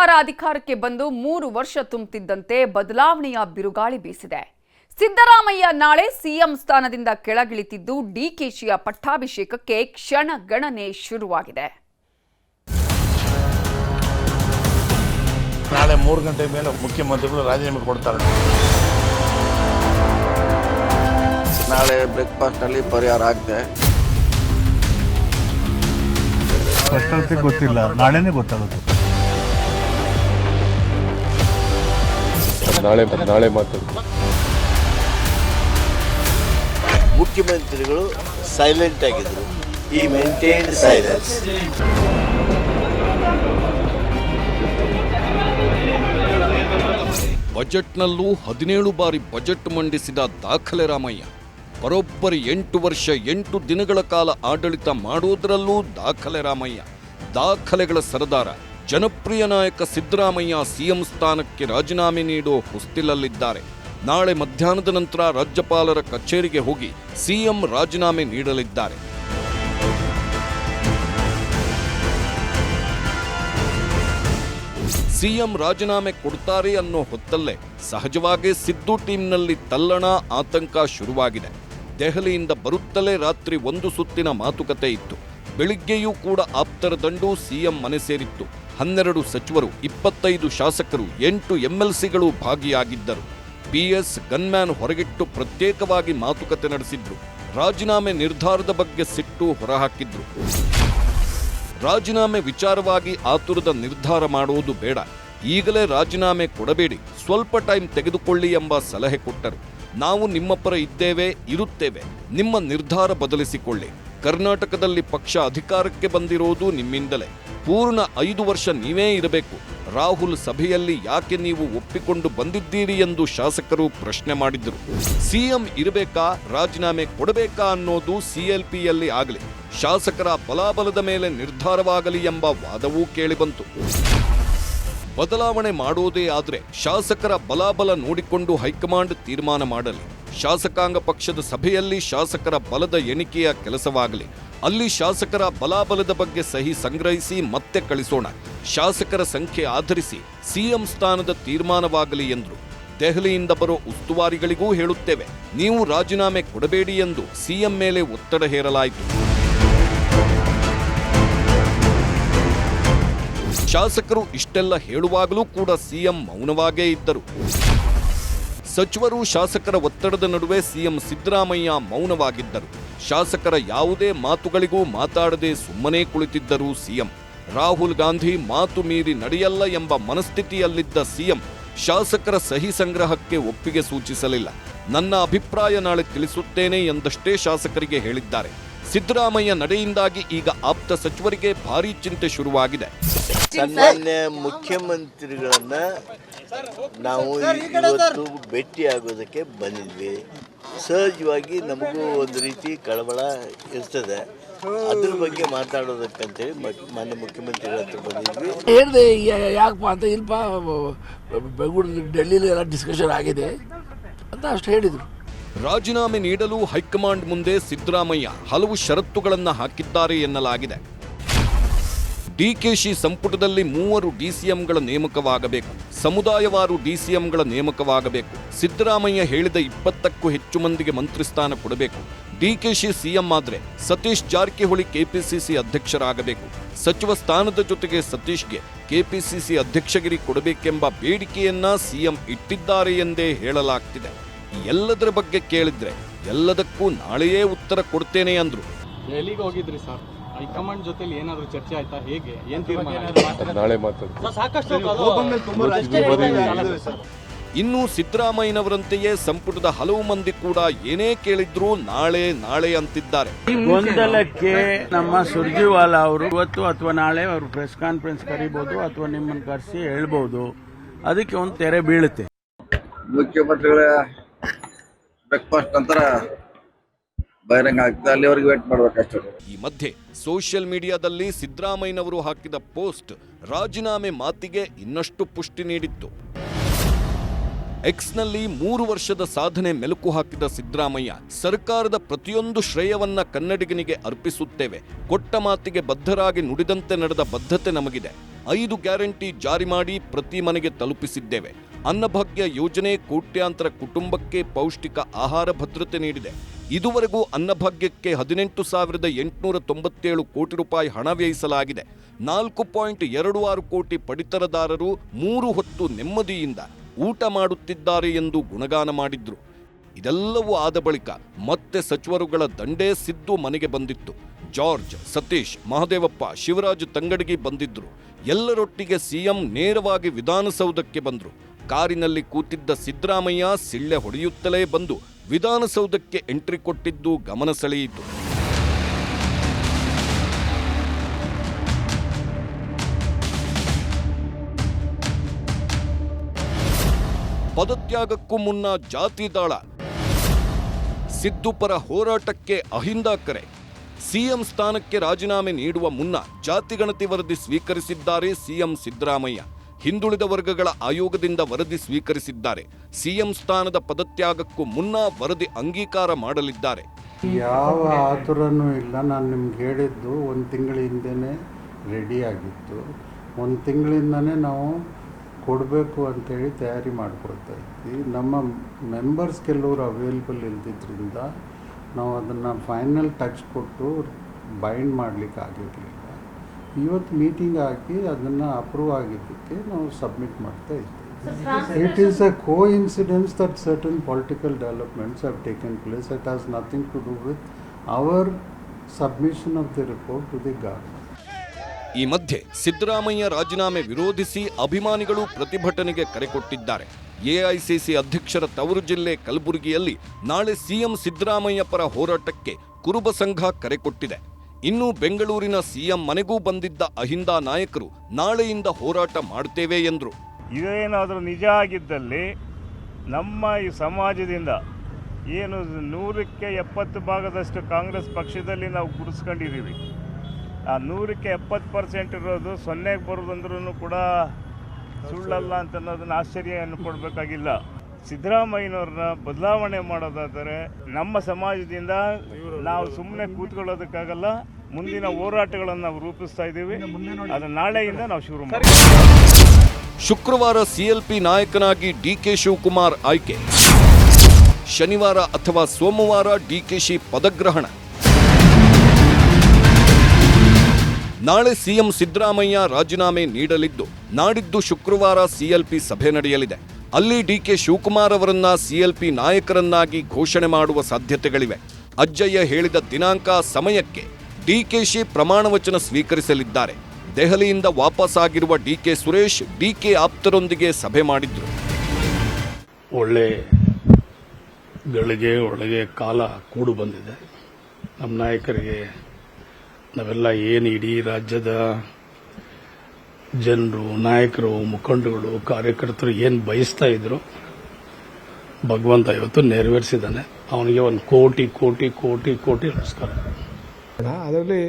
ಸರ್ಕಾರ ಅಧಿಕಾರಕ್ಕೆ ಬಂದು 3 ವರ್ಷ ತುಂಬುತ್ತಿದ್ದಂತೆ ಬದಲಾವಣೆಯ ಬಿರುಗಾಳಿ ಬೀಸಿದೆ. ಸಿದ್ದರಾಮಯ್ಯ ನಾಳೆ ಸಿಎಂ ಸ್ಥಾನದಿಂದ ಕೆಳಗಿಳಿತಿದ್ದು ಡಿಕೆಶಿಯ ಪಟ್ಟಾಭಿಷೇಕಕ್ಕೆ ಕ್ಷಣಗಣನೆ ಶುರುವಾಗಿದೆ. ನಾಳೆ 3 ಗಂಟೆ ಮೇಲೆ ಮುಖ್ಯಮಂತ್ರಿಗಳು ರಾಜೀನಾಮೆ ಕೊಡ್ತಾರೆ. ನಾಳೆ ಬ್ರೇಕ್ಫಾಸ್ಟ್ ನಲ್ಲಿ ಪರಿಹಾರ ಆಗಿದೆ. ಗೊತ್ತಿಲ್ಲ, ನಾಳೆನೇ ಗೊತ್ತಾಗುತ್ತೆ. ನಾಳೆ ಮಾತಾಡ್ತಾರೆ. ಮುಖ್ಯಮಂತ್ರಿಗಳು ಸೈಲೆಂಟ್ ಆಗಿದ್ರು. ಈ ಮೇಂಟೈನ್ಡ್ ಸೈಲೆನ್ಸ್. ಬಜೆಟ್ನಲ್ಲೂ 17 ಬಾರಿ ಬಜೆಟ್ ಮಂಡಿಸಿದ ದಾಖಲೆ ರಾಮಯ್ಯ. ಬರೋಬ್ಬರಿ 8 ವರ್ಷ 8 ದಿನಗಳ ಕಾಲ ಆಡಳಿತ ಮಾಡೋದ್ರಲ್ಲೂ ದಾಖಲೆ ರಾಮಯ್ಯ. ದಾಖಲೆಗಳ ಸರದಾರ ಜನಪ್ರಿಯ ನಾಯಕ ಸಿದ್ದರಾಮಯ್ಯ ಸಿಎಂ ಸ್ಥಾನಕ್ಕೆ ರಾಜೀನಾಮೆ ನೀಡೋ ಹೊಸ್ತಿಲಲ್ಲಿದ್ದಾರೆ. ನಾಳೆ ಮಧ್ಯಾಹ್ನದ ನಂತರ ರಾಜ್ಯಪಾಲರ ಕಚೇರಿಗೆ ಹೋಗಿ ಸಿಎಂ ರಾಜೀನಾಮೆ ನೀಡಲಿದ್ದಾರೆ. ಸಿಎಂ ರಾಜೀನಾಮೆ ಕೊಡ್ತಾರೆ ಅನ್ನೋ ಹೊತ್ತಲ್ಲೇ ಸಹಜವಾಗಿ ಸಿದ್ದು ಟೀಮ್ನಲ್ಲಿ ತಲ್ಲಣ, ಆತಂಕ ಶುರುವಾಗಿದೆ. ದೆಹಲಿಯಿಂದ ಬರುತ್ತಲೇ ರಾತ್ರಿ 1 ಸುತ್ತಿನ ಮಾತುಕತೆ ಇತ್ತು. ಬೆಳಿಗ್ಗೆಯೂ ಕೂಡ ಆಪ್ತರ ದಂಡು ಸಿಎಂ ಮನೆ ಸೇರಿತ್ತು. 12 ಸಚಿವರು, 25 ಶಾಸಕರು, 8 ಎಂಎಲ್ಸಿಗಳು ಭಾಗಿಯಾಗಿದ್ದರು. ಬಿಎಸ್ ಗನ್ಮ್ಯಾನ್ ಹೊರಗಿಟ್ಟು ಪ್ರತ್ಯೇಕವಾಗಿ ಮಾತುಕತೆ ನಡೆಸಿದ್ರು. ರಾಜೀನಾಮೆ ನಿರ್ಧಾರದ ಬಗ್ಗೆ ಸಿಟ್ಟು ಹೊರಹಾಕಿದ್ರು. ರಾಜೀನಾಮೆ ವಿಚಾರವಾಗಿ ಆತುರದ ನಿರ್ಧಾರ ಮಾಡುವುದು ಬೇಡ, ಈಗಲೇ ರಾಜೀನಾಮೆ ಕೊಡಬೇಡಿ, ಸ್ವಲ್ಪ ಟೈಮ್ ತೆಗೆದುಕೊಳ್ಳಿ ಎಂಬ ಸಲಹೆ ಕೊಟ್ಟರು. ನಾವು ನಿಮ್ಮ ಪರ ಇದ್ದೇವೆ, ಇರುತ್ತೇವೆ, ನಿಮ್ಮ ನಿರ್ಧಾರ ಬದಲಿಸಿಕೊಳ್ಳಿ. ಕರ್ನಾಟಕದಲ್ಲಿ ಪಕ್ಷ ಅಧಿಕಾರಕ್ಕೆ ಬಂದಿರೋದು ನಿಮ್ಮಿಂದಲೇ. ಪೂರ್ಣ 5 ವರ್ಷ ನೀವೇ ಇರಬೇಕು. ರಾಹುಲ್ ಸಭೆಯಲ್ಲಿ ಯಾಕೆ ನೀವು ಒಪ್ಪಿಕೊಂಡು ಬಂದಿದ್ದೀರಿ ಎಂದು ಶಾಸಕರು ಪ್ರಶ್ನೆ ಮಾಡಿದ್ರು. ಸಿಎಂ ಇರಬೇಕಾ, ರಾಜೀನಾಮೆ ಕೊಡಬೇಕಾ ಅನ್ನೋದು ಸಿಎಲ್ಪಿಯಲ್ಲಿ ಆಗಲಿ, ಶಾಸಕರ ಬಲಾಬಲದ ಮೇಲೆ ನಿರ್ಧಾರವಾಗಲಿ ಎಂಬ ವಾದವೂ ಕೇಳಿಬಂತು. ಬದಲಾವಣೆ ಮಾಡೋದೇ ಆದ್ರೆ ಶಾಸಕರ ಬಲಾಬಲ ನೋಡಿಕೊಂಡು ಹೈಕಮಾಂಡ್ ತೀರ್ಮಾನ ಮಾಡಲಿ. ಶಾಸಕಾಂಗ ಪಕ್ಷದ ಸಭೆಯಲ್ಲಿ ಶಾಸಕರ ಬಲದ ಎಣಿಕೆಯ ಕೆಲಸವಾಗಲಿ. ಅಲ್ಲಿ ಶಾಸಕರ ಬಲಾಬಲದ ಬಗ್ಗೆ ಸಹಿ ಸಂಗ್ರಹಿಸಿ ಮತ್ತೆ ಕಳಿಸೋಣ. ಶಾಸಕರ ಸಂಖ್ಯೆ ಆಧರಿಸಿ ಸಿಎಂ ಸ್ಥಾನದ ತೀರ್ಮಾನವಾಗಲಿ ಎಂದರು. ದೆಹಲಿಯಿಂದ ಬರೋ ಉಸ್ತುವಾರಿಗಳಿಗೂ ಹೇಳುತ್ತೇವೆ, ನೀವು ರಾಜೀನಾಮೆ ಕೊಡಬೇಡಿ ಎಂದು ಸಿಎಂ ಮೇಲೆ ಒತ್ತಡ ಹೇರಲಾಯಿತು. ಶಾಸಕರು ಇಷ್ಟೆಲ್ಲ ಹೇಳುವಾಗಲೂ ಕೂಡ ಸಿಎಂ ಮೌನವಾಗೇ ಇದ್ದರು. ಸಚಿವರು, ಶಾಸಕರ ಒತ್ತಡದ ನಡುವೆ ಸಿಎಂ ಸಿದ್ದರಾಮಯ್ಯ ಮೌನವಾಗಿದ್ದರು. ಶಾಸಕರ ಯಾವುದೇ ಮಾತುಗಳಿಗೂ ಮಾತಾಡದೆ ಸುಮ್ಮನೆ ಕುಳಿತಿದ್ದರು ಸಿಎಂ. ರಾಹುಲ್ ಗಾಂಧಿ ಮಾತು ಮೀರಿ ನಡೆಯಲ್ಲ ಎಂಬ ಮನಸ್ಥಿತಿಯಲ್ಲಿದ್ದ ಸಿಎಂ ಶಾಸಕರ ಸಹಿ ಸಂಗ್ರಹಕ್ಕೆ ಒಪ್ಪಿಗೆ ಸೂಚಿಸಲಿಲ್ಲ. ನನ್ನ ಅಭಿಪ್ರಾಯ ನಾಳೆ ತಿಳಿಸುತ್ತೇನೆ ಎಂದಷ್ಟೇ ಶಾಸಕರಿಗೆ ಹೇಳಿದ್ದಾರೆ. ಸಿದ್ದರಾಮಯ್ಯ ನಡೆಯಿಂದಾಗಿ ಈಗ ಆಪ್ತ ಸಚಿವರಿಗೆ ಭಾರೀ ಚಿಂತೆ ಶುರುವಾಗಿದೆ. ಸನ್ಮಾನ್ಯ ಮುಖ್ಯಮಂತ್ರಿಗಳನ್ನ ನಾವು ಇವತ್ತು ಭೇಟಿಯಾಗೋದಕ್ಕೆ ಬಂದಿದ್ವಿ. ಸಹಜವಾಗಿ ನಮಗೂ ಒಂದು ರೀತಿ ಕಳವಳ ಇರ್ತದೆ. ಅದ್ರ ಬಗ್ಗೆ ಮಾತಾಡೋದಕ್ಕಂತೇಳಿ ಮಾನ್ಯ ಮುಖ್ಯಮಂತ್ರಿಗಳ ಹತ್ರ ಬಂದಿದ್ವಿ. ಹೇಳಿದೆ ಯಾಕಪ್ಪ ಅಂತ, ಇಲ್ಪ ಬೆಂಗಳೂರು ಡೆಲ್ಲಿಲಿ ಎಲ್ಲ ಡಿಸ್ಕಷನ್ ಆಗಿದೆ ಅಂತ ಅಷ್ಟು ಹೇಳಿದರು. ರಾಜೀನಾಮೆ ನೀಡಲು ಹೈಕಮಾಂಡ್ ಮುಂದೆ ಸಿದ್ದರಾಮಯ್ಯ ಹಲವು ಷರತ್ತುಗಳನ್ನು ಹಾಕಿದ್ದಾರೆ ಎನ್ನಲಾಗಿದೆ. ಡಿಕೆಶಿ ಸಂಪುಟದಲ್ಲಿ 3 ಡಿಸಿಎಂಗಳ ನೇಮಕವಾಗಬೇಕು, ಸಮುದಾಯವಾರು ಡಿಸಿಎಂಗಳ ನೇಮಕವಾಗಬೇಕು. ಸಿದ್ದರಾಮಯ್ಯ ಹೇಳಿದ 20ಕ್ಕೂ ಹೆಚ್ಚು ಮಂದಿಗೆ ಮಂತ್ರಿ ಸ್ಥಾನ ಕೊಡಬೇಕು. ಡಿಕೆಶಿ ಸಿಎಂ ಆದ್ರೆ ಸತೀಶ್ ಜಾರಕಿಹೊಳಿ ಕೆಪಿಸಿಸಿ ಅಧ್ಯಕ್ಷರಾಗಬೇಕು. ಸಚಿವ ಸ್ಥಾನದ ಜೊತೆಗೆ ಸತೀಶ್ಗೆ ಕೆಪಿಸಿಸಿ ಅಧ್ಯಕ್ಷಗಿರಿ ಕೊಡಬೇಕೆಂಬ ಬೇಡಿಕೆಯನ್ನ ಸಿಎಂ ಇಟ್ಟಿದ್ದಾರೆ ಎಂದೇ ಹೇಳಲಾಗ್ತಿದೆ. ಎಲ್ಲದರ ಬಗ್ಗೆ ಕೇಳಿದ್ರೆ ಎಲ್ಲದಕ್ಕೂ ನಾಳೆಯೇ ಉತ್ತರ ಕೊಡ್ತೇನೆ ಅಂದ್ರು. ದೆಹಲಿಗೆ ಹೋಗಿದ್ರಿ ಸರ್, ಹೈಕಮಾಂಡ್ ಜೊತೆಲಿ ಏನಾದರೂ ಚರ್ಚೆ ಆಯ್ತಾ? ಹೇಗೆ, ಏನ್ ತೀರ್ಮಾನ? ನಾಳೆ ಮಾತಾಡ್ತಾರೆ. ಇನ್ನು ಸಿದ್ದರಾಮಯ್ಯನವರಂತೆಯೇ ಸಂಪುಟದ ಹಲವು ಮಂದಿ ಕೂಡ ಏನೇ ಕೇಳಿದ್ರು ನಾಳೆ ನಾಳೆ ಅಂತಿದ್ದಾರೆ. ಗೊಂದಲಕ್ಕೆ ನಮ್ಮ ಸುರ್ಜಿವಾಲಾ ಅವರು ಇವತ್ತು ಅಥವಾ ನಾಳೆ ಅವರು ಪ್ರೆಸ್ ಕಾನ್ಫರೆನ್ಸ್ ಕರೀಬಹುದು ಅಥವಾ ನಿಮ್ಮನ್ನು ಕರೆಸಿ ಹೇಳ್ಬಹುದು. ಅದಕ್ಕೆ ಒಂದು ತೆರೆ ಬೀಳುತ್ತೆ. ಮುಖ್ಯಮಂತ್ರಿಗಳ ಬ್ರೇಕ್ಫಾಸ್ಟ್ ನಂತರ ಬಹಿರಂಗ ಆಗ್ತದೆ, ಅಲ್ಲಿವರೆಗೆ ವೇಟ್ ಮಾಡಬೇಕಷ್ಟೇ. ಈ ಮಧ್ಯೆ ಸೋಷಿಯಲ್ ಮೀಡಿಯಾದಲ್ಲಿ ಸಿದ್ದರಾಮಯ್ಯನವರು ಹಾಕಿದ ಪೋಸ್ಟ್ ರಾಜೀನಾಮೆ ಮಾತಿಗೆ ಇನ್ನಷ್ಟು ಪುಷ್ಟಿ ನೀಡಿತ್ತು. ಎಕ್ಸ್ನಲ್ಲಿ 3 ವರ್ಷದ ಸಾಧನೆ ಮೆಲುಕು ಹಾಕಿದ ಸಿದ್ದರಾಮಯ್ಯ, ಸರ್ಕಾರದ ಪ್ರತಿಯೊಂದು ಶ್ರೇಯವನ್ನ ಕನ್ನಡಿಗನಿಗೆ ಅರ್ಪಿಸುತ್ತೇವೆ. ಕೊಟ್ಟ ಮಾತಿಗೆ ಬದ್ಧರಾಗಿ ನುಡಿದಂತೆ ನಡೆದ ಬದ್ಧತೆ ನಮಗಿದೆ. 5 ಗ್ಯಾರಂಟಿ ಜಾರಿ ಮಾಡಿ ಪ್ರತಿ ಮನೆಗೆ ತಲುಪಿಸಿದ್ದೇವೆ. ಅನ್ನಭಾಗ್ಯ ಯೋಜನೆ ಕೋಟ್ಯಾಂತರ ಕುಟುಂಬಕ್ಕೆ ಪೌಷ್ಟಿಕ ಆಹಾರ ಭದ್ರತೆ ನೀಡಿದೆ. ಇದುವರೆಗೂ ಅನ್ನಭಾಗ್ಯಕ್ಕೆ 18,897 ಕೋಟಿ ರೂಪಾಯಿ ಹಣ ವ್ಯಯಿಸಲಾಗಿದೆ. 4.26 ಕೋಟಿ ಪಡಿತರದಾರರು 3 ಹೊತ್ತು ನೆಮ್ಮದಿಯಿಂದ ಊಟ ಮಾಡುತ್ತಿದ್ದಾರೆ ಎಂದು ಗುಣಗಾನ ಮಾಡಿದ್ರು. ಇದೆಲ್ಲವೂ ಆದ ಬಳಿಕ ಮತ್ತೆ ಸಚಿವರುಗಳ ದಂಡೇ ಸಿದ್ದು ಮನೆಗೆ ಬಂದಿತ್ತು. ಜಾರ್ಜ್, ಸತೀಶ್, ಮಹದೇವಪ್ಪ, ಶಿವರಾಜ್ ತಂಗಡಗಿ ಬಂದಿದ್ರು. ಎಲ್ಲರೊಟ್ಟಿಗೆ ಸಿಎಂ ನೇರವಾಗಿ ವಿಧಾನಸೌಧಕ್ಕೆ ಬಂದ್ರು. ಕಾರಿನಲ್ಲಿ ಕೂತಿದ್ದ ಸಿದ್ದರಾಮಯ್ಯ ಸಿಳ್ಳೆ ಹೊಡೆಯುತ್ತಲೇ ಬಂದು ವಿಧಾನಸೌಧಕ್ಕೆ ಎಂಟ್ರಿ ಕೊಟ್ಟಿದ್ದು ಗಮನ ಸೆಳೆಯಿತು. ಪದತ್ಯಾಗಕ್ಕೂ ಮುನ್ನ ಜಾತಿ ದಾಳ, ಸಿದ್ದು ಪರ ಹೋರಾಟಕ್ಕೆ ಅಹಿಂದ ಕರೆ. ಸಿಎಂ ಸ್ಥಾನಕ್ಕೆ ರಾಜೀನಾಮೆ ನೀಡುವ ಮುನ್ನ ಜಾತಿಗಣತಿ ವರದಿ ಸ್ವೀಕರಿಸಿದ್ದಾರೆ ಸಿಎಂ ಸಿದ್ದರಾಮಯ್ಯ. ಹಿಂದುಳಿದ ವರ್ಗಗಳ ಆಯೋಗದಿಂದ ವರದಿ ಸ್ವೀಕರಿಸಿದ್ದಾರೆ. ಸಿಎಂ ಸ್ಥಾನದ ಪದತ್ಯಾಗಕ್ಕೂ ಮುನ್ನ ವರದಿ ಅಂಗೀಕಾರ ಮಾಡಲಿದ್ದಾರೆ. ಯಾವ ಆತುರನೂ ಇಲ್ಲ. ನಾನು ನಿಮ್ಗೆ ಹೇಳಿದ್ದು 1 ತಿಂಗಳ ಹಿಂದೆನೇ ರೆಡಿಯಾಗಿತ್ತು. 1 ತಿಂಗಳಿಂದನೇ ನಾವು ಕೊಡಬೇಕು ಅಂತೇಳಿ ತಯಾರಿ ಮಾಡ್ಕೊಳ್ತಾ ಇದ್ವಿ. ನಮ್ಮ ಮೆಂಬರ್ಸ್ ಕೆಲವರು ಅವೈಲೇಬಲ್ ಇಲ್ದಿದ್ದರಿಂದ ನಾವು ಅದನ್ನು ಫೈನಲ್ ಟಚ್ ಕೊಟ್ಟು ಬೈಂಡ್ ಮಾಡಲಿಕ್ಕೆ ಆಗಿರಲಿಲ್ಲ. ಇವತ್ತು ಮೀಟಿಂಗ್ ಆಗಿ ಅದನ್ನು ಅಪ್ರೂವ್ ಆಗಿದ್ದಕ್ಕೆ ನಾವು ಸಬ್ಮಿಟ್ ಮಾಡ್ತಾ ಇದ್ದೀವಿ. It is a coincidence that certain political developments have taken place. It has nothing to do with our submission of the report to the government. ಈ ಮಧ್ಯೆ ಸಿದ್ದರಾಮಯ್ಯ ರಾಜೀನಾಮೆ ವಿರೋಧಿಸಿ ಅಭಿಮಾನಿಗಳು ಪ್ರತಿಭಟನೆಗೆ ಕರೆ ಕೊಟ್ಟಿದ್ದಾರೆ. ಎಐಸಿಸಿ ಅಧ್ಯಕ್ಷರ ತವರು ಜಿಲ್ಲೆ ಕಲಬುರಗಿಯಲ್ಲಿ ನಾಳೆ ಸಿಎಂ ಸಿದ್ದರಾಮಯ್ಯ ಪರ ಹೋರಾಟಕ್ಕೆ ಕುರುಬ ಸಂಘ ಕರೆ ಕೊಟ್ಟಿದೆ. ಇನ್ನು ಬೆಂಗಳೂರಿನ ಸಿಎಂ ಮನೆಗೂ ಬಂದಿದ್ದ ಅಹಿಂದ ನಾಯಕರು ನಾಳೆಯಿಂದ ಹೋರಾಟ ಮಾಡುತ್ತೇವೆ ಎಂದರು. ಇದೇನಾದರೂ ನಿಜ ಆಗಿದ್ದಲ್ಲಿ ನಮ್ಮ ಈ ಸಮಾಜದಿಂದ ಏನು 100ಕ್ಕೆ 70 ಭಾಗದಷ್ಟು ಕಾಂಗ್ರೆಸ್ ಪಕ್ಷದಲ್ಲಿ ನಾವು ಗುಡಿಸ್ಕೊಂಡಿದ್ದೀವಿ. ಆ 100ಕ್ಕೆ 70% ಇರೋದು 0ಗೆ ಬರೋದಂದ್ರೂ ಕೂಡ ಸುಳ್ಳಲ್ಲ ಅಂತ ಅನ್ನೋದನ್ನ ಆಶ್ಚರ್ಯ ಅನ್ಕೊಡ್ಬೇಕಾಗಿಲ್ಲ. ಸಿದ್ದರಾಮಯ್ಯನವ್ರನ್ನ ಬದಲಾವಣೆ ಮಾಡೋದಾದರೆ ನಮ್ಮ ಸಮಾಜದಿಂದ ನಾವು ಸುಮ್ಮನೆ ಕೂತ್ಕೊಳ್ಳೋದಕ್ಕಾಗಲ್ಲ. ಮುಂದಿನ ಹೋರಾಟಗಳನ್ನು ನಾವು ರೂಪಿಸ್ತಾ ಇದ್ದೀವಿ. ಅದನ್ನು ನಾಳೆಯಿಂದ ನಾವು ಶುರು ಮಾಡ್ತೀವಿ. ಶುಕ್ರವಾರ ಸಿಎಲ್ಪಿ ನಾಯಕನಾಗಿ ಡಿಕೆ ಶಿವಕುಮಾರ್ ಆಯ್ಕೆ. ಶನಿವಾರ ಅಥವಾ ಸೋಮವಾರ ಡಿಕೆಶಿ ಪದಗ್ರಹಣ. ನಾಳೆ ಸಿಎಂ ಸಿದ್ದರಾಮಯ್ಯ ರಾಜೀನಾಮೆ ನೀಡಲಿದ್ದು ನಾಡಿದ್ದು ಶುಕ್ರವಾರ ಸಿಎಲ್ಪಿ ಸಭೆ ನಡೆಯಲಿದೆ. ಅಲ್ಲಿ ಡಿಕೆ ಶಿವಕುಮಾರ್ ಅವರನ್ನ ಸಿಎಲ್ಪಿ ನಾಯಕರನ್ನಾಗಿ ಘೋಷಣೆ ಮಾಡುವ ಸಾಧ್ಯತೆಗಳಿವೆ. ಅಜ್ಜಯ್ಯ ಹೇಳಿದ ದಿನಾಂಕ ಸಮಯಕ್ಕೆ ಡಿಕೆಶಿ ಪ್ರಮಾಣ ವಚನ ಸ್ವೀಕರಿಸಲಿದ್ದಾರೆ. ದೆಹಲಿಯಿಂದ ವಾಪಸ್ಸಾಗಿರುವ ಡಿಕೆ ಸುರೇಶ್ ಡಿಕೆ ಆಪ್ತರೊಂದಿಗೆ ಸಭೆ ಮಾಡಿದ್ರು. ಒಳ್ಳೆ ಗಳಿಗೆ ಒಳಗೆ ಕಾಲ ಕೂಡು ಬಂದಿದೆ. ನಮ್ಮ ನಾಯಕರಿಗೆ ನಾವೆಲ್ಲ ಏನು ಇಡೀ ರಾಜ್ಯದ ಜನರು, ನಾಯಕರು, ಮುಖಂಡಗಳು, ಕಾರ್ಯಕರ್ತರು ಏನು ಬಯಸ್ತಾ ಇದ್ರು ಭಗವಂತ ಇವತ್ತು ನೆರವೇರಿಸಿದ್ದಾನೆ. ಅವನಿಗೆ 1 ಕೋಟಿ ಕೋಟಿ ಕೋಟಿ ಕೋಟಿ ನಮಸ್ಕಾರ. ಅದರಲ್ಲಿ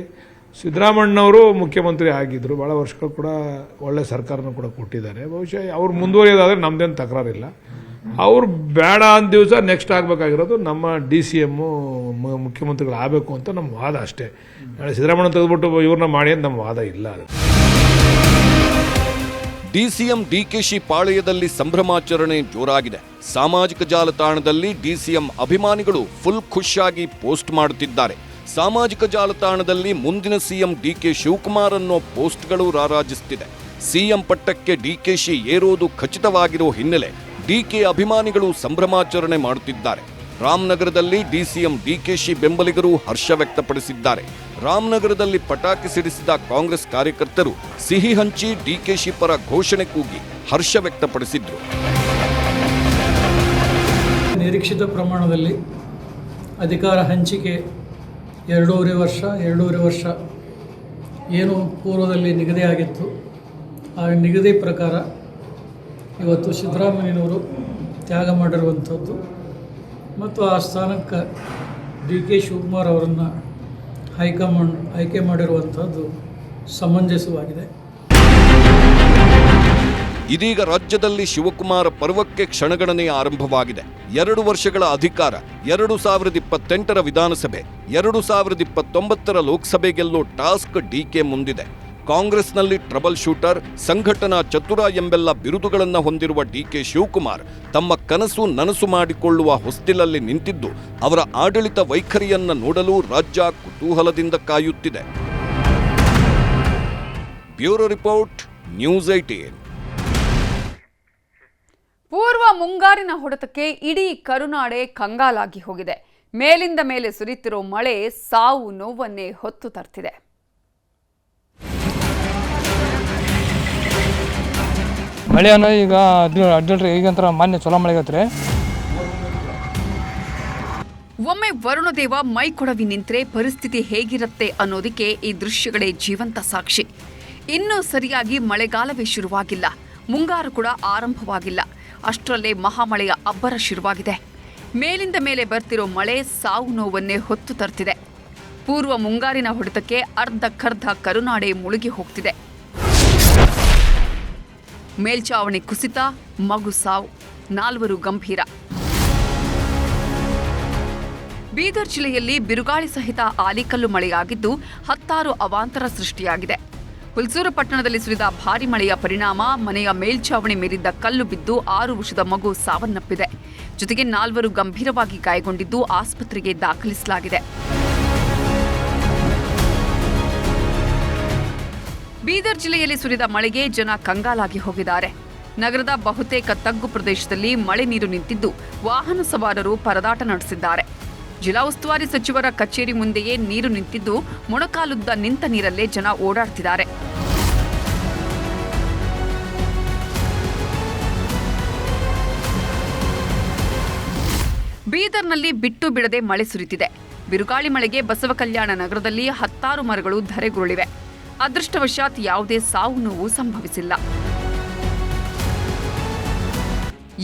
ಸಿದ್ದರಾಮಣ್ಣವರು ಮುಖ್ಯಮಂತ್ರಿ ಆಗಿದ್ರು, ಬಹಳ ವರ್ಷಗಳು ಕೂಡ ಒಳ್ಳೆ ಸರ್ಕಾರನೂ ಕೂಡ ಕೊಟ್ಟಿದ್ದಾರೆ. ಬಹುಶಃ ಅವ್ರು ಮುಂದುವರಿಯೋದಾದ್ರೆ ನಮ್ದೇನು ತಕರಾರಿಲ್ಲ. ಅವ್ರು ಬೇಡ ಅಂದ ದಿವಸ ನೆಕ್ಸ್ಟ್ ಆಗಬೇಕಾಗಿರೋದು ನಮ್ಮ DCM ಮುಖ್ಯಮಂತ್ರಿಗಳು ಆಗಬೇಕು ಅಂತ ನಮ್ಮ ವಾದ ಅಷ್ಟೇ. ನಾಳೆ ಸಿದ್ದರಾಮಣ್ಣ ತೆಗೆದುಬಿಟ್ಟು ಇವ್ರನ್ನ ಮಾಡಿ ಅಂತ ನಮ್ಮ ವಾದ ಇಲ್ಲ. ಡಿಸಿಎಂ ಡಿಕೆಶಿ ಪಾಳೆಯದಲ್ಲಿ ಸಂಭ್ರಮಾಚರಣೆ ಜೋರಾಗಿದೆ. ಸಾಮಾಜಿಕ ಜಾಲತಾಣದಲ್ಲಿ ಡಿಸಿಎಂ ಅಭಿಮಾನಿಗಳು ಫುಲ್ ಖುಷಿಯಾಗಿ ಪೋಸ್ಟ್ ಮಾಡುತ್ತಿದ್ದಾರೆ. ಸಾಮಾಜಿಕ ಜಾಲತಾಣದಲ್ಲಿ ಮುಂದಿನ ಸಿಎಂ ಡಿಕೆ ಶಿವಕುಮಾರ್ ಅನ್ನೋ ಪೋಸ್ಟ್ಗಳು ರಾರಾಜಿಸುತ್ತಿದೆ. ಸಿಎಂ ಪಟ್ಟಕ್ಕೆ ಡಿಕೆಶಿ ಏರೋದು ಖಚಿತವಾಗಿರೋ ಹಿನ್ನೆಲೆ ಡಿಕೆ ಅಭಿಮಾನಿಗಳು ಸಂಭ್ರಮಾಚರಣೆ ಮಾಡುತ್ತಿದ್ದಾರೆ. ರಾಮನಗರದಲ್ಲಿ ಡಿಸಿಎಂ ಡಿಕೆಶಿ ಬೆಂಬಲಿಗರು ಹರ್ಷ ವ್ಯಕ್ತಪಡಿಸಿದ್ದಾರೆ. ರಾಮನಗರದಲ್ಲಿ ಪಟಾಕಿ ಸಿಡಿಸಿದ ಕಾಂಗ್ರೆಸ್ ಕಾರ್ಯಕರ್ತರು ಸಿಹಿ ಹಂಚಿ ಡಿಕೆಶಿ ಪರ ಘೋಷಣೆ ಕೂಗಿ ಹರ್ಷ ವ್ಯಕ್ತಪಡಿಸಿದ್ರು. ನಿರೀಕ್ಷಿತ ಪ್ರಮಾಣದಲ್ಲಿ ಅಧಿಕಾರ ಹಂಚಿಕೆ 2.5 ವರ್ಷ ಏನು ಪೂರ್ವದಲ್ಲಿ ನಿಗದಿಯಾಗಿತ್ತು, ಆ ನಿಗದಿ ಪ್ರಕಾರ ಇವತ್ತು ಸಿದ್ದರಾಮಯ್ಯನವರು ತ್ಯಾಗ ಮಾಡಿರುವಂಥದ್ದು ಮತ್ತು ಆ ಸ್ಥಾನಕ್ಕೆ ಡಿಕೆ ಶಿವಕುಮಾರ್ ಅವರನ್ನು ಹೈಕಮಾಂಡ್ ಆಯ್ಕೆ ಮಾಡಿರುವಂಥದ್ದು ಸಮಂಜಸವಾಗಿದೆ. ಇದೀಗ ರಾಜ್ಯದಲ್ಲಿ ಶಿವಕುಮಾರ ಪರ್ವಕ್ಕೆ ಕ್ಷಣಗಣನೆ ಆರಂಭವಾಗಿದೆ. 2 ವರ್ಷಗಳ ಅಧಿಕಾರ, 2028ರ ವಿಧಾನಸಭೆ, 2029ರ ಲೋಕಸಭೆ ಗೆಲ್ಲೋ ಟಾಸ್ಕ್ ಡಿಕೆ ಮುಂದಿದೆ. ಕಾಂಗ್ರೆಸ್ನಲ್ಲಿ ಟ್ರಬಲ್ ಶೂಟರ್, ಸಂಘಟನಾ ಚತುರ ಎಂಬೆಲ್ಲ ಬಿರುದುಗಳನ್ನು ಹೊಂದಿರುವ ಡಿಕೆ ಶಿವಕುಮಾರ್ ತಮ್ಮ ಕನಸು ನನಸು ಮಾಡಿಕೊಳ್ಳುವ ಹೊಸ್ತಿಲಲ್ಲಿ ನಿಂತಿದ್ದು ಅವರ ಆಡಳಿತ ವೈಖರಿಯನ್ನ ನೋಡಲು ರಾಜ್ಯ ಕುತೂಹಲದಿಂದ ಕಾಯುತ್ತಿದೆ. Bureau report, news 18. ಪೂರ್ವ ಮುಂಗಾರಿನ ಹೊಡೆತಕ್ಕೆ ಇಡೀ ಕರುನಾಡೆ ಕಂಗಾಲಾಗಿ ಹೋಗಿದೆ. ಮೇಲಿಂದ ಮೇಲೆ ಸುರಿಯುತ್ತಿರೋ ಮಳೆ ಸಾವು ನೋವನ್ನೇ ಹೊತ್ತು ತರ್ತಿದೆ. ಮಳೆ ಅನ್ನೋ ಈಗ ಅಡ್ಡಲ್ರಿ ಈಗಂತರ ಮಾನ್ಯ ಚಲೋ ಮಳೆ ಆಗತ್ರಿ. ಒಮ್ಮೆ ವರುಣದೇವ ಮೈ ಕೊಡವಿ ನಿಂತ್ರೆ ಪರಿಸ್ಥಿತಿ ಹೇಗಿರುತ್ತೆ ಅನ್ನೋದಕ್ಕೆ ಈ ದೃಶ್ಯಗಳೇ ಜೀವಂತ ಸಾಕ್ಷಿ. ಇನ್ನೂ ಸರಿಯಾಗಿ ಮಳೆಗಾಲವೇ ಶುರುವಾಗಿಲ್ಲ, ಮುಂಗಾರು ಕೂಡ ಆರಂಭವಾಗಿಲ್ಲ. ಅಷ್ಟರಲ್ಲೇ ಮಹಾಮಳೆಯ ಅಬ್ಬರ ಶುರುವಾಗಿದೆ. ಮೇಲಿಂದ ಮೇಲೆ ಬರ್ತಿರೋ ಮಳೆ ಸಾವು ನೋವನ್ನೇ ಹೊತ್ತು ತರ್ತಿದೆ. ಪೂರ್ವ ಮುಂಗಾರಿನ ಹೊಡೆತಕ್ಕೆ ಅರ್ಧಕ್ಕರ್ಧ ಕರುನಾಡೆ ಮುಳುಗಿ ಹೋಗ್ತಿದೆ. ಮೇಲ್ಚಾವಣಿ ಕುಸಿತ, ಮಗು ಸಾವು, 4 ಗಂಭೀರ. ಬೀದರ್ ಜಿಲ್ಲೆಯಲ್ಲಿ ಬಿರುಗಾಳಿ ಸಹಿತ ಆಲಿಕಲ್ಲು ಮಳೆಯಾಗಿದ್ದು 10 ಅವಾಂತರ ಸೃಷ್ಟಿಯಾಗಿದೆ. ಹುಲ್ಸೂರು ಪಟ್ಟಣದಲ್ಲಿ ಸುರಿದ ಭಾರಿ ಮಳೆಯ ಪರಿಣಾಮ ಮನೆಯ ಮೇಲ್ಛಾವಣಿ ಮೇಲಿದ್ದ ಕಲ್ಲು ಬಿದ್ದು 6 ವರ್ಷದ ಮಗು ಸಾವನ್ನಪ್ಪಿದೆ. ಜೊತೆಗೆ 4 ಗಂಭೀರವಾಗಿ ಗಾಯಗೊಂಡಿದ್ದು ಆಸ್ಪತ್ರೆಗೆ ದಾಖಲಿಸಲಾಗಿದೆ. ಬೀದರ್ ಜಿಲ್ಲೆಯಲ್ಲಿ ಸುರಿದ ಮಳೆಗೆ ಜನ ಕಂಗಾಲಾಗಿ ಹೋಗಿದ್ದಾರೆ. ನಗರದ ಬಹುತೇಕ ತಗ್ಗು ಪ್ರದೇಶದಲ್ಲಿ ಮಳೆ ನೀರು ನಿಂತಿದ್ದು ವಾಹನ ಸವಾರರು ಪರದಾಟ ನಡೆಸಿದ್ದಾರೆ. ಜಿಲ್ಲಾ ಉಸ್ತುವಾರಿ ಸಚಿವರ ಕಚೇರಿ ಮುಂದೆಯೇ ನೀರು ನಿಂತಿದ್ದು ಮೊಣಕಾಲುದ್ದ ನಿಂತ ನೀರಲ್ಲೇ ಜನ ಓಡಾಡ್ತಿದ್ದಾರೆ. ಬೀದರ್ನಲ್ಲಿ ಬಿಟ್ಟು ಬಿಡದೆ ಮಳೆ ಸುರಿತಿದೆ. ಬಿರುಗಾಳಿ ಮಳೆಗೆ ಬಸವಕಲ್ಯಾಣ ನಗರದಲ್ಲಿ 10 ಮರಗಳು ಧರೆಗುರುಳಿವೆ. ಅದೃಷ್ಟವಶಾತ್ ಯಾವುದೇ ಸಾವು ನೋವು ಸಂಭವಿಸಿಲ್ಲ.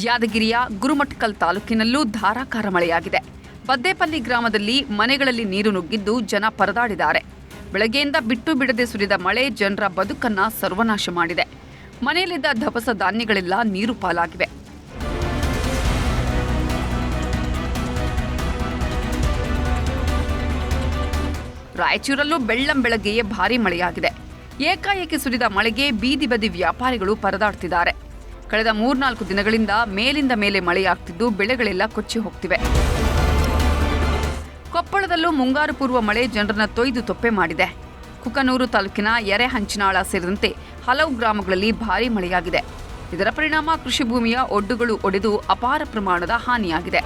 ಯಾದಗಿರಿಯ ಗುರುಮಠಕಲ್ ತಾಲೂಕಿನಲ್ಲೂ ಧಾರಾಕಾರ ಮಳೆಯಾಗಿದೆ. ಬದ್ದೇಪಲ್ಲಿ ಗ್ರಾಮದಲ್ಲಿ ಮನೆಗಳಲ್ಲಿ ನೀರು ನುಗ್ಗಿದ್ದು ಜನ ಪರದಾಡಿದ್ದಾರೆ. ಬೆಳಗ್ಗೆಯಿಂದ ಬಿಟ್ಟು ಬಿಡದೆ ಸುರಿದ ಮಳೆ ಜನರ ಬದುಕನ್ನ ಸರ್ವನಾಶ ಮಾಡಿದೆ. ಮನೆಯಲ್ಲಿದ್ದ ದವಸ ಧಾನ್ಯಗಳೆಲ್ಲ ನೀರು ಪಾಲಾಗಿವೆ. ರಾಯಚೂರಲ್ಲೂ ಬೆಳ್ಳಂಬೆಳಗ್ಗೆಯೇ ಭಾರೀ ಮಳೆಯಾಗಿದೆ. ಏಕಾಏಕಿ ಸುರಿದ ಮಳೆಗೆ ಬೀದಿ ಬದಿ ವ್ಯಾಪಾರಿಗಳು ಪರದಾಡ್ತಿದ್ದಾರೆ. ಕಳೆದ 3-4 ದಿನಗಳಿಂದ ಮೇಲಿಂದ ಮೇಲೆ ಮಳೆಯಾಗ್ತಿದ್ದು ಬೆಳೆಗಳೆಲ್ಲ ಕೊಚ್ಚಿ ಹೋಗ್ತಿವೆ. ಕೊಪ್ಪಳದಲ್ಲೂ ಮುಂಗಾರು ಪೂರ್ವ ಮಳೆ ಜನರನ್ನ ತೊಯ್ದು ತೊಪ್ಪೆ ಮಾಡಿದೆ. ಕುಕನೂರು ತಾಲೂಕಿನ ಎರೆಹಂಚಿನಾಳ ಸೇರಿದಂತೆ ಹಲವು ಗ್ರಾಮಗಳಲ್ಲಿ ಭಾರೀ ಮಳೆಯಾಗಿದೆ. ಇದರ ಪರಿಣಾಮ ಕೃಷಿ ಭೂಮಿಯ ಒಡ್ಡುಗಳು ಒಡೆದು ಅಪಾರ ಪ್ರಮಾಣದ ಹಾನಿಯಾಗಿದೆ.